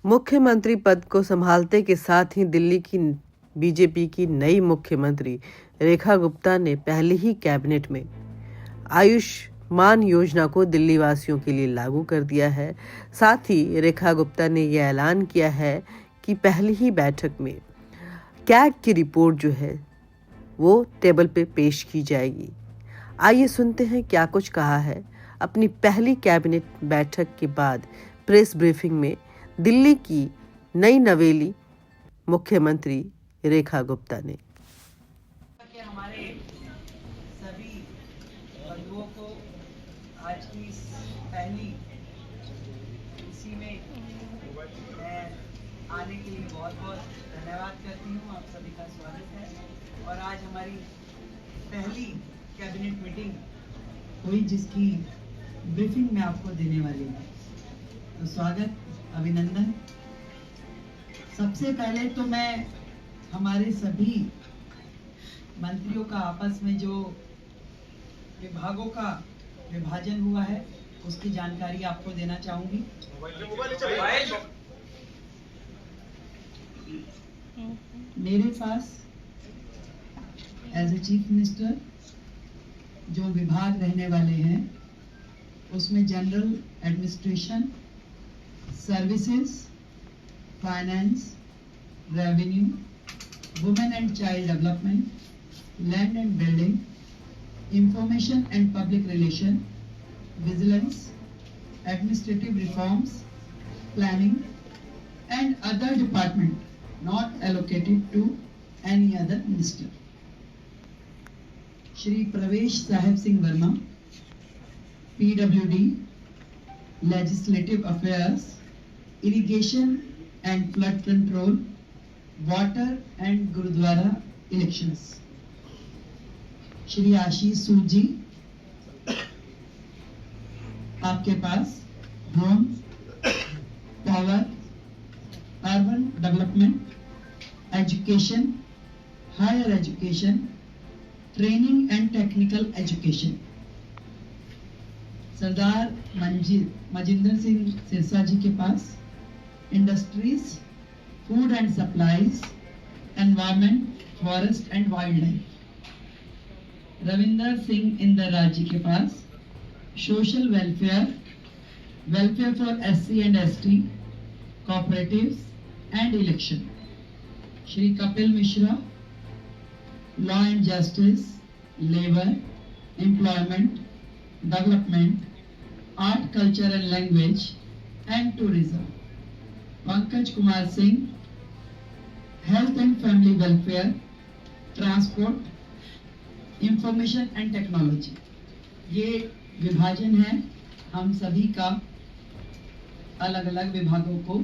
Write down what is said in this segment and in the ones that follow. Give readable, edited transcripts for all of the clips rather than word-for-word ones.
मुख्यमंत्री पद को संभालते के साथ ही दिल्ली की बीजेपी की नई मुख्यमंत्री रेखा गुप्ता ने पहले ही कैबिनेट में आयुष्मान योजना को दिल्ली वासियों के लिए लागू कर दिया है। साथ ही रेखा गुप्ता ने यह ऐलान किया है कि पहली ही बैठक में कैग की रिपोर्ट जो है वो टेबल पे पेश की जाएगी। आइए सुनते हैं क्या कुछ कहा है अपनी पहली कैबिनेट बैठक के बाद प्रेस ब्रीफिंग में दिल्ली की नई नवेली मुख्यमंत्री रेखा गुप्ता ने। हमारे सभी बंधुओं को आज की इस पहली इसी में मैं आने के लिए बहुत बहुत धन्यवाद करती हूँ। आप सभी का स्वागत है और आज हमारी पहली कैबिनेट मीटिंग हुई जिसकी ब्रीफिंग मैं आपको देने वाली हूँ। तो स्वागत, अभिनंदन। सबसे पहले तो मैं हमारे सभी मंत्रियों का आपस में जो विभागों का विभाजन हुआ है उसकी जानकारी आपको देना चाहूंगी। मेरे पास एज ए चीफ मिनिस्टर जो विभाग रहने वाले हैं उसमें general administration, services, finance, revenue, women and child development, land and building, information and public relation, vigilance, administrative reforms, planning and other department not allocated to any other minister. Shri Pravesh Sahib Singh Verma, PWD, Legislative Affairs, Irrigation and Flood Control, Water and Gurudwara Elections। Shri Ashish Sood ji, आपके पास home, power, urban development, education, higher education, training and technical education. Sardar Manjinder Singh Sirsa ji के पास industries, food and supplies, environment, forest and wildlife. Ravinder Singh Indira ji के पास social welfare, welfare for SC and ST, cooperatives and election. Shri Kapil Mishra, law and justice, labour, employment, development, art, culture and language and tourism. Pankaj Kumar Singh, health and family welfare, transport, information and technology. ये विभाजन है हम सभी का, अलग अलग विभागों को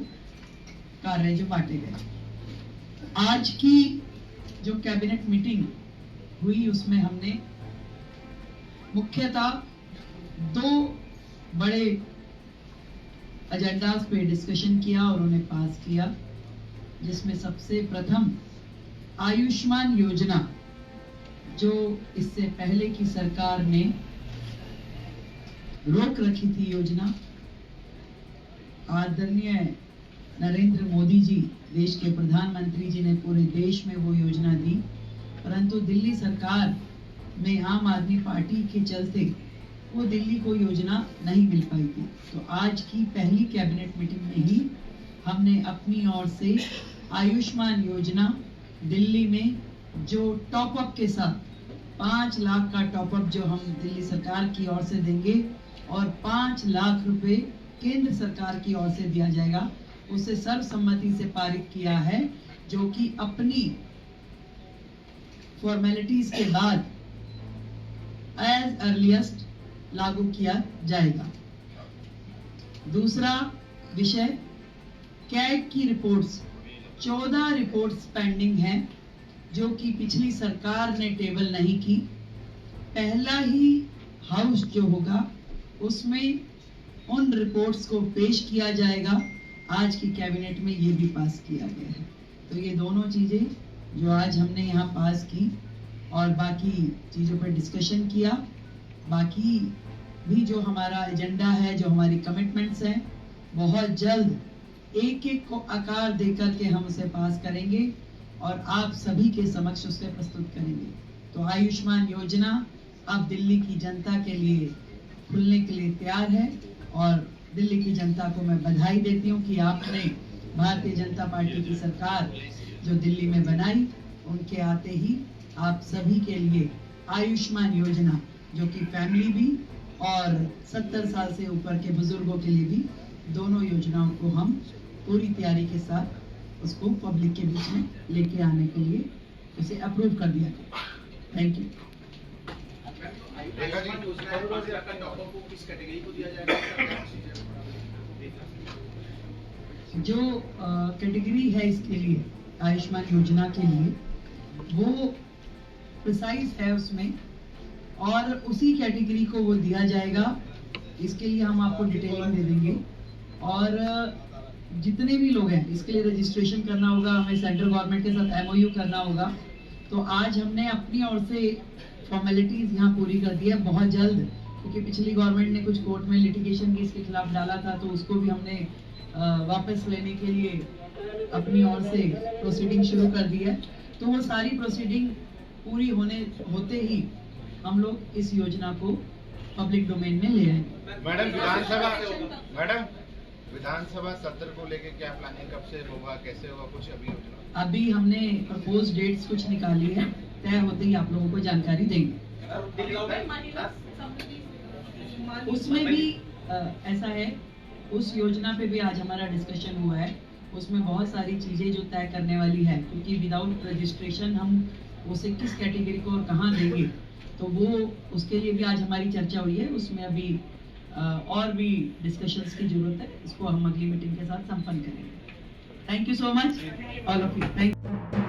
कार्य जो बांटे गए। आज की जो कैबिनेट मीटिंग हुई उसमें हमने मुख्यतः दो बड़े एजेंडास पे डिस्कशन किया और उन्हें पास किया, जिसमें सबसे प्रथम आयुष्मान योजना जो इससे पहले की सरकार ने रोक रखी थी योजना। आदरणीय नरेंद्र मोदी जी, देश के प्रधानमंत्री जी ने पूरे देश में वो योजना दी, परंतु दिल्ली सरकार में आम आदमी पार्टी के चलते वो दिल्ली को योजना नहीं मिल पाई थी। तो आज की पहली कैबिनेट मीटिंग में ही हमने अपनी ओर से आयुष्मान योजना दिल्ली में जो टॉप अप के साथ 5 लाख का टॉप अप जो हम दिल्ली सरकार की ओर से देंगे और 5 लाख रुपए केंद्र सरकार की ओर से दिया जाएगा, उसे सर्वसम्मति से पारित किया है, जो कि अपनी फॉर्मेलिटीज के बाद एज अर्लीस्ट लागू किया जाएगा। दूसरा विषय, कैग की रिपोर्ट्स, 14 रिपोर्ट्स पेंडिंग हैं जो कि पिछली सरकार ने टेबल नहीं की। पहला ही हाउस जो होगा उसमें उन रिपोर्ट्स को पेश किया जाएगा। आज की कैबिनेट में ये भी पास किया गया है। तो ये दोनों चीजें जो आज हमने यहाँ पास की और बाकी चीजों पर डिस्कशन किया, बाकी भी जो हमारा एजेंडा है, जो हमारी कमिटमेंट्स हैं, बहुत जल्द एक एक को आकार देकर के हम उसे पास करेंगे और आप सभी के समक्ष उसे प्रस्तुत करेंगे। तो आयुष्मान योजना अब दिल्ली की जनता के लिए खुलने के लिए तैयार है और दिल्ली की जनता को मैं बधाई देती हूँ कि आपने भारतीय जनता पार्टी की सरकार जो दिल्ली में बनाई, उनके आते ही आप सभी के लिए आयुष्मान योजना जो कि फैमिली भी और 70 साल से ऊपर के बुजुर्गों के लिए भी, दोनों योजनाओं को हम पूरी तैयारी के साथ उसको पब्लिक के बीच में लेके आने के लिए उसे अप्रूव कर दिया गया। Thank you. जो कैटेगरी है इसके लिए आयुष्मान योजना के लिए वो प्रिसाइज है उसमें, और उसी कैटेगरी को वो दिया जाएगा। इसके लिए हम आपको डिटेलिंग दे देंगे और जितने भी लोग हैं इसके लिए रजिस्ट्रेशन करना होगा, हमें सेंट्रल गवर्नमेंट के साथ MOU करना होगा। तो आज हमने अपनी ओर से फॉर्मेलिटीज यहाँ पूरी कर दी है बहुत जल्द, क्योंकि पिछली गवर्नमेंट ने कुछ कोर्ट में लिटिगेशन भी इसके खिलाफ डाला था, तो उसको भी हमने वापस लेने के लिए अपनी ओर से प्रोसीडिंग शुरू कर दी है। तो वो सारी प्रोसीडिंग पूरी होते ही हम लोग इस योजना को पब्लिक डोमेन में ले आएंगे। मैडम विधानसभा सत्र को लेके क्या प्लानिंग, कब से होगा, कैसे होगा, कुछ अभी योजना? अभी हमने प्रपोज डेट्स कुछ निकाली है, तय होते ही आप लोगों को जानकारी देंगे। उसमें भी ऐसा है, उस योजना पे भी आज हमारा डिस्कशन हुआ है। उसमें बहुत सारी चीजें जो तय करने वाली है, क्योंकि विदाउट रजिस्ट्रेशन हम उसे किस कैटेगरी को और कहाँ देंगे, तो वो उसके लिए भी आज हमारी चर्चा हुई है। उसमें अभी और भी डिस्कशंस की जरूरत है, इसको हम अगली मीटिंग के साथ संपन्न करेंगे। Thank you so much all of you. Thank you.